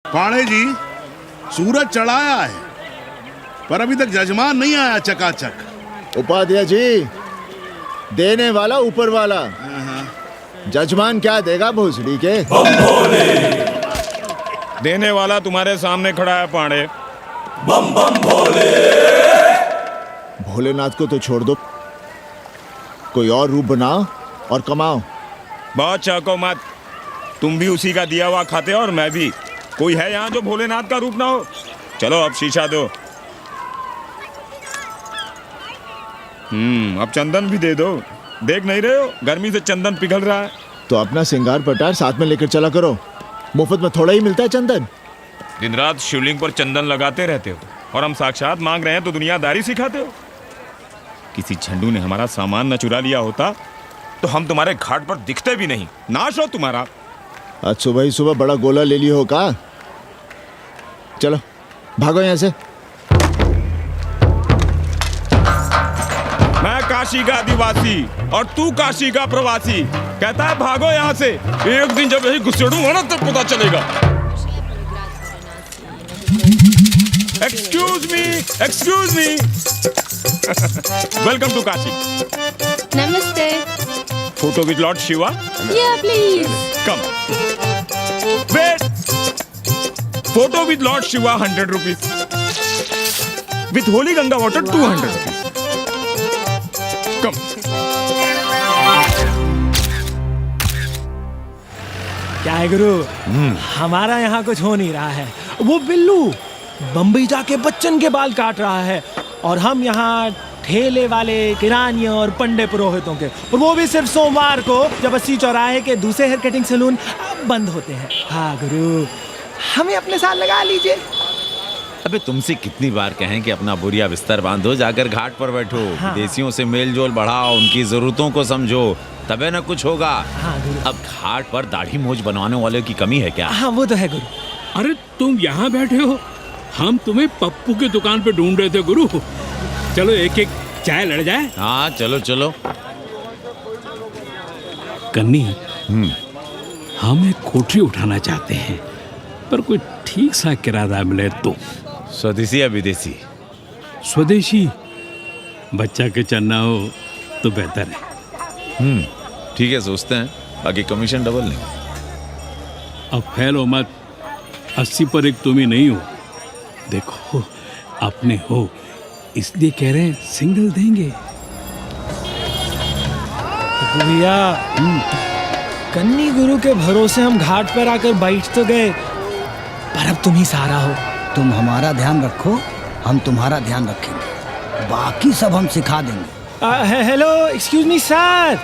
पाड़े जी, सूरज चढ़ाया है पर अभी तक जजमान नहीं आया चकाचक। उपाध्याय जी, देने वाला ऊपर वाला, जजमान क्या देगा भोसड़ी के? देने वाला तुम्हारे सामने खड़ा है पांडे। बम बम भोले। भोलेनाथ को तो छोड़ दो, कोई और रूप बनाओ और कमाओ। बहुत चाको मत, तुम भी उसी का दिया हुआ खाते हो और मैं भी। कोई है यहाँ जो भोलेनाथ का रूप ना हो? चलो अब शीशा दो। अब चंदन भी दे दो। देख नहीं रहे हो गर्मी से चंदन पिघल रहा है। तो अपना सिंगार पटार साथ में लेकर चला करो, मुफ्त में थोड़ा ही मिलता है चंदन। दिन रात शिवलिंग पर चंदन लगाते रहते हो और हम साक्षात मांग रहे हैं तो दुनियादारी सिखाते हो। किसी झंडू ने हमारा सामान न चुरा लिया होता तो हम तुम्हारे घाट पर दिखते भी नहीं। नाश हो तुम्हारा। आज सुबह ही सुबह बड़ा गोला ले लियो हो का? चलो भागो यहाँ से। मैं काशी का आदिवासी और तू काशी का प्रवासी। कहता है भागो यहाँ से। एक दिन जब यही घुसेड़ूंगा ना तब पता चलेगा। Excuse me welcome to Kashi. नमस्ते। Photo with lord Shiva. Yeah, please. Come wait. Photo with lord Shiva 100 rupees. With holy Ganga water 200 rupees. Come. क्या है गुरु, हमारा यहाँ कुछ हो नहीं रहा है। वो बिल्लू बम्बई जाके बच्चन के बाल काट रहा है और हम यहाँ ठेले वाले, किरानियों और पंडे पुरोहितों के, और वो भी सिर्फ सोमवार को, जब 80 चौराहे के दूसरे हेयर कटिंग सैलून बंद होते हैं। हाँ गुरु, हमें अपने साथ लगा लीजिए। अबे तुमसे कितनी बार कहें कि अपना बोरिया बिस्तर बांधो, जाकर घाट पर बैठो। हाँ। विदेशियों से मेल जोल बढ़ाओ, उनकी जरूरतों को समझो, तबे न कुछ होगा। हाँ गुरु। अब घाट पर दाढ़ी मूछ बनवाने वाले की कमी है क्या? हाँ वो तो है गुरु। अरे तुम यहाँ बैठे हो, हम तुम्हें पप्पू की दुकान पे ढूंढ रहे थे गुरु। चलो एक एक चाय लड़ जाए। हाँ चलो चलो। कन्नी, हम एक कोठरी उठाना चाहते हैं पर कोई ठीक सा किराया मिले तो। स्वदेशी या विदेशी? स्वदेशी। बच्चा के चन्ना हो तो बेहतर है। ठीक है, सोचते हैं, बाकी कमीशन डबल नहीं। अब फैल हो मत, 80 पर एक तुम ही नहीं हो। देखो अपने हो इसलिए कह रहे हैं, सिंगल देंगे। भैया, कन्नी गुरु के भरोसे हम घाट पर आकर बैठ तो गए, पर अब तुम ही सहारा हो। तुम हमारा ध्यान रखो, हम तुम्हारा ध्यान रखेंगे, बाकी सब हम सिखा देंगे। Hello, excuse me sir,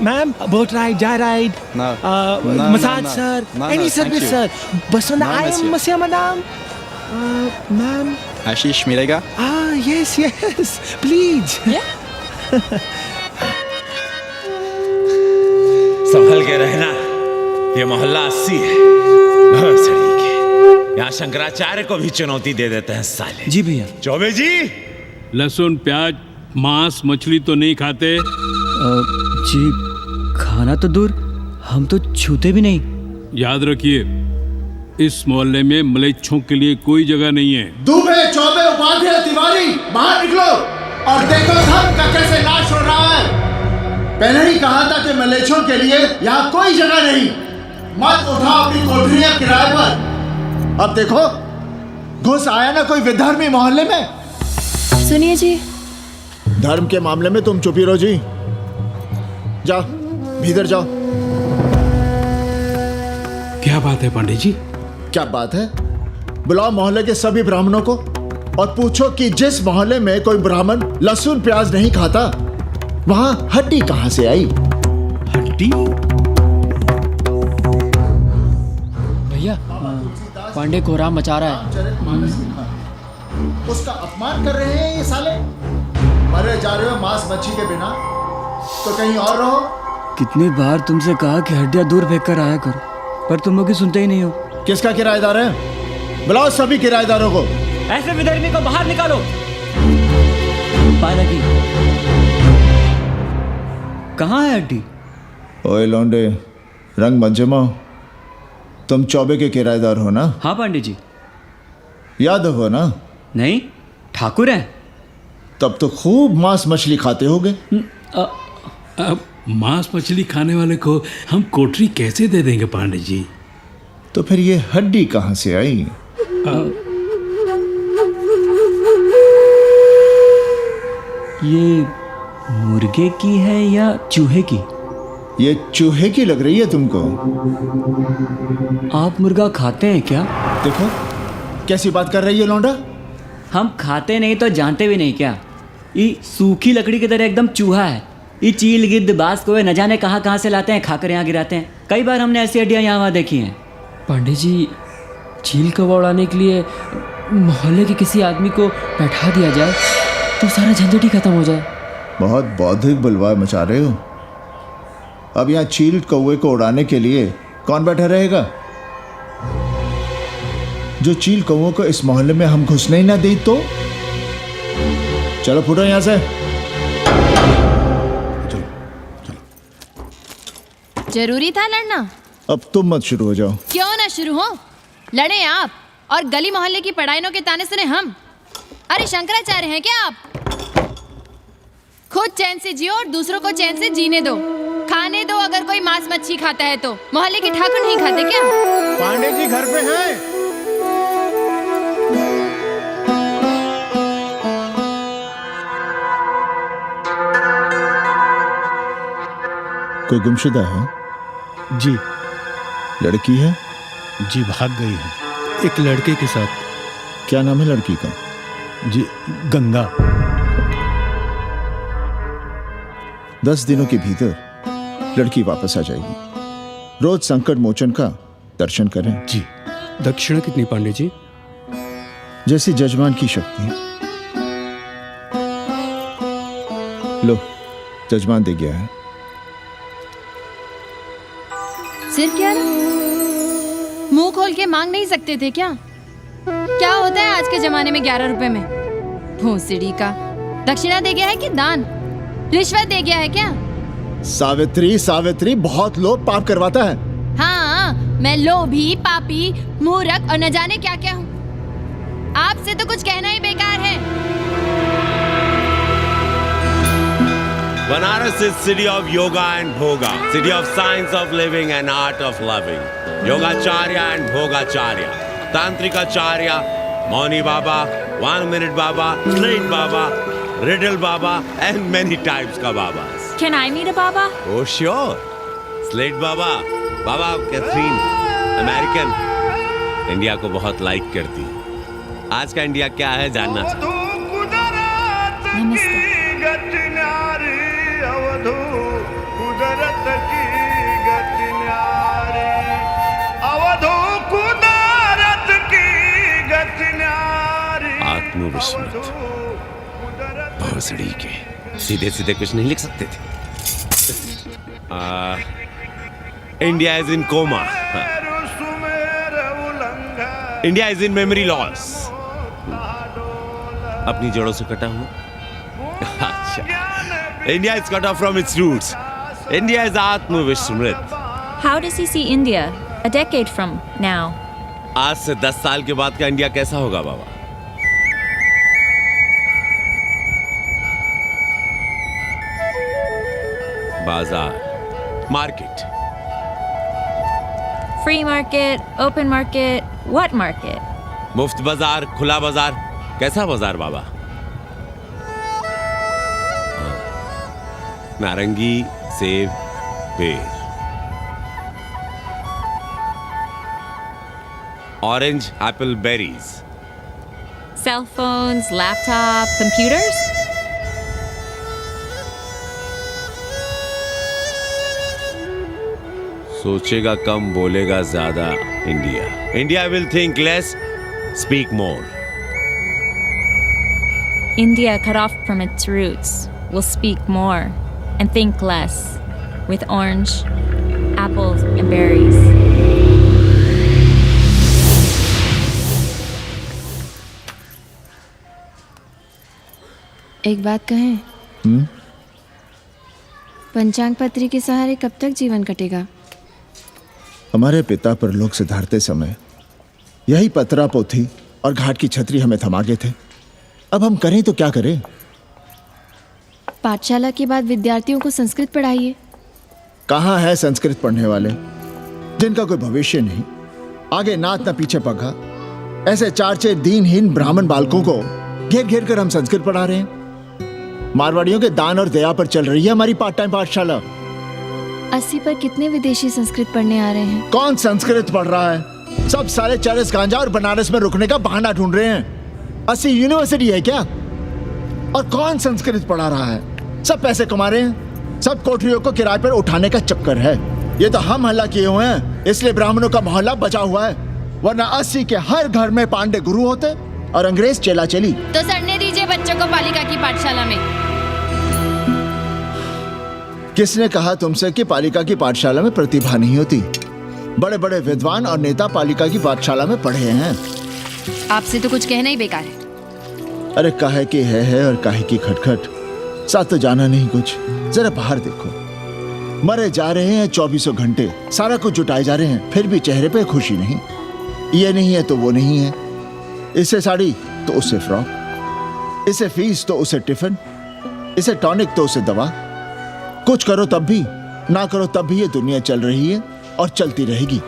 ma'am, boat ride, जा ride, massage sir, any service sir, बस आई एम मसिया मैडम, मैम। आशीष मिलेगा? Yes please. संभल के रहना, ये मोहल्ला 80 है। यहाँ शंकराचार्य को भी चुनौती दे देते हैं साले। जी भैया। चौबे जी, लहसुन, प्याज, मांस, मछली तो नहीं खाते? जी खाना तो दूर, हम तो छूते भी नहीं। याद रखिए, इस मोहल्ले में मलेच्छों के लिए कोई जगह नहीं है। दुबे, चौबे, उपाध्याय, तिवारी, बाहर निकलो और देखो धर्म का कैसे नाश हो रहा है। पहले ही कहा था कि मलेच्छों के लिए यहाँ कोई जगह नहीं। मत उठाओ अपनी कोठरियाँ किराए पर। अब देखो, घुस आया ना कोई विधर्मी मोहल्ले में। सुनिए जी, धर्म के मामले में तुम चुप ही रहो जी। जाओ भीतर जाओ। क्या बात है पंडित जी? क्या बात है? बुलाओ मोहल्ले के सभी ब्राह्मणों को और पूछो कि जिस मोहल्ले में कोई ब्राह्मण लहसुन प्याज नहीं खाता, वहां हड्डी कहां से आई? हड्डी? भैया, पांडे कोहराम मचा रहा है। उसका अपमान कर रहे हैं ये साले। मरे जा रहे हो मांस मच्छी के बिना, तो कहीं और रहो। कितनी बार तुमसे कहा कि हड्डियां दूर फेंक कर आया करो, पर तुम लोग सुनते ही नहीं हो। किसका किराएदार है? बुलाओ सभी किराएदारों को। ऐसे विधर्मी को बाहर निकालो। पालकी कहाँ है हड्डी? ओए लौंडे, रंग मत जमाओ। तुम चौबे के किराएदार हो ना? हाँ पांडे जी। यादव हो ना? नहीं, ठाकुर हैं। तब तो खूब मांस मछली खाते होगे। अब मांस मछली खाने वाले को हम कोठरी कैसे दे देंगे पांडे जी? तो फिर ये हड्डी कहाँ से आई? ये मुर्गे की है या चूहे की? ये चूहे की लग रही है तुमको। आप मुर्गा खाते हैं क्या? देखो कैसी बात कर रही है लौंडा। हम खाते नहीं तो जानते भी नहीं क्या? ये सूखी लकड़ी की तरह एकदम चूहा है। ये चील गिद्ध बाज को न जाने कहाँ से लाते हैं, खाकर यहाँ गिराते हैं। कई बार हमने ऐसी हड्डियाँ यहाँ वहाँ देखी हैं। पांडे जी, चील कौवा उड़ाने के लिए मोहल्ले के किसी आदमी को बैठा दिया जाए तो सारा झंझट ही खत्म हो जाए। बहुत बौद्धिक बलवा मचा रहे हो। अब यहाँ चील कौवे को उड़ाने के लिए कौन बैठा रहेगा? जो चील कौवों को इस मोहल्ले में हम घुसने ही ना दे तो। चलो फुटो यहाँ से। जरूरी था लड़ना? अब तुम मत शुरू हो जाओ। क्यों ना शुरू हो? लड़े आप और गली मोहल्ले की पढ़ाइयों के ताने सुने हम। अरे शंकराचार्य हैं क्या आप? खुद चैन से जियो और दूसरों को चैन से जीने दो। खाने दो अगर कोई मांस मच्छी खाता है तो। मोहल्ले के ठाकुर नहीं खाते क्या? पांडे जी घर पे हैं? कोई गुमशुदा है? जी। लड़की है? जी भाग गई है एक लड़के के साथ। क्या नाम है लड़की का? जी गंगा। 10 दिनों के भीतर लड़की वापस आ जाएगी। रोज संकट मोचन का दर्शन करें। जी। दक्षिणा कितनी पांडे जी? जैसी जजमान की शक्ति। लो जजमान दे गया है। सिर्फ क्या ना? मुंह खोल के मांग नहीं सकते थे क्या? क्या होता है आज के जमाने में 11 रुपए में? भूसड़ी का दक्षिणा दे गया है कि दान? रिश्वत दे गया है क्या? सावित्री सावित्री बहुत लोभ पाप करवाता है। हाँ, मैं लोभी, पापी, मूर्ख और न जाने क्या क्या हूँ। आपसे तो कुछ कहना ही बेकार है। Banaras is city of yoga and bhoga, city of science of living and art of loving. Yogacharya and Bhogacharya, Tantrikacharya, Mauni Baba, 1 Minute Baba, Slate Baba, Riddle Baba, and many types ka Babas. Can I meet a Baba? Oh sure, Slate Baba, Baba Catherine, American, India को बहुत like करती। आज का India क्या है जानना चाहती। नमस्ते। आत्मविस्मृत भोसड़ी के सीधे सीधे कुछ नहीं लिख सकते थे। India is in coma. India is in memory loss. अपनी जड़ों से कटा हुआ। अच्छा, India is cut off from its roots. India is आत्मविस्मृत। How does he see India a decade from now? आज से 10 साल के बाद का इंडिया कैसा होगा बाबा? बाजार, market. Free market, open market, what market? मुफ्त बाजार, खुला बाजार, कैसा बाजार बाबा? नारंगी, सेब, बेर। Orange, Apple, berries. Cell phones, laptop, computers? सोचेगा कम, बोलेगा ज्यादा India. India will think less, speak more. India, cut off from its roots, will speak more and think less, with orange, apples, and berries. एक बात कहें? पंचांग पत्री के सहारे कब तक जीवन कटेगा? हमारे पिता परलोक से धारते समय यही पतरा पोथी और घाट की छतरी हमें थमा गए थे। अब हम करें तो क्या करें? पाठशाला के बाद विद्यार्थियों को संस्कृत पढ़ाइए। कहाँ है संस्कृत पढ़ने वाले जिनका कोई भविष्य नहीं, आगे नात न पीछे पगा। ऐसे 4 दीनहीन ब्राह्मण बालकों को घेर घेर कर हम संस्कृत पढ़ा रहे हैं। मारवाड़ियों के दान और दया पर चल रही है हमारी पार्ट टाइम पाठशाला। 80 पर कितने विदेशी संस्कृत पढ़ने आ रहे हैं? कौन संस्कृत पढ़ रहा है? सब सारे चरस गांजा और बनारस में रुकने का बहाना ढूंढ रहे हैं। 80 यूनिवर्सिटी है क्या? और कौन संस्कृत पढ़ा रहा है? सब पैसे कमा रहे हैं। सब कोठरियों को किराए पर उठाने का चक्कर है। ये तो हम हल्ला किए हुए हैं, इसलिए ब्राह्मणों का मोहल्ला बचा हुआ है, वरना 80 के हर घर में पांडे गुरु होते और अंग्रेज चेला चली। तो सड़ने दीजिए बच्चों को पालिका की पाठशाला में। किसने कहा तुमसे कि पालिका की पाठशाला में प्रतिभा नहीं होती? बड़े बड़े विद्वान और नेता पालिका की पाठशाला में पढ़े हैं। आपसे तो कुछ कहना ही बेकार है। अरे काहे की है और काहे की खटखट, साथ तो जाना नहीं कुछ। जरा बाहर देखो, मरे जा रहे हैं 24 घंटे, सारा कुछ जुटाए जा रहे हैं, फिर भी चेहरे पे खुशी नहीं। ये नहीं है तो वो नहीं है, इसे साड़ी तो उससे फ्रॉक, इसे फीस तो उसे टिफिन, इसे टॉनिक तो उसे दवा। कुछ करो तब भी, ना करो तब भी ये दुनिया चल रही है और चलती रहेगी।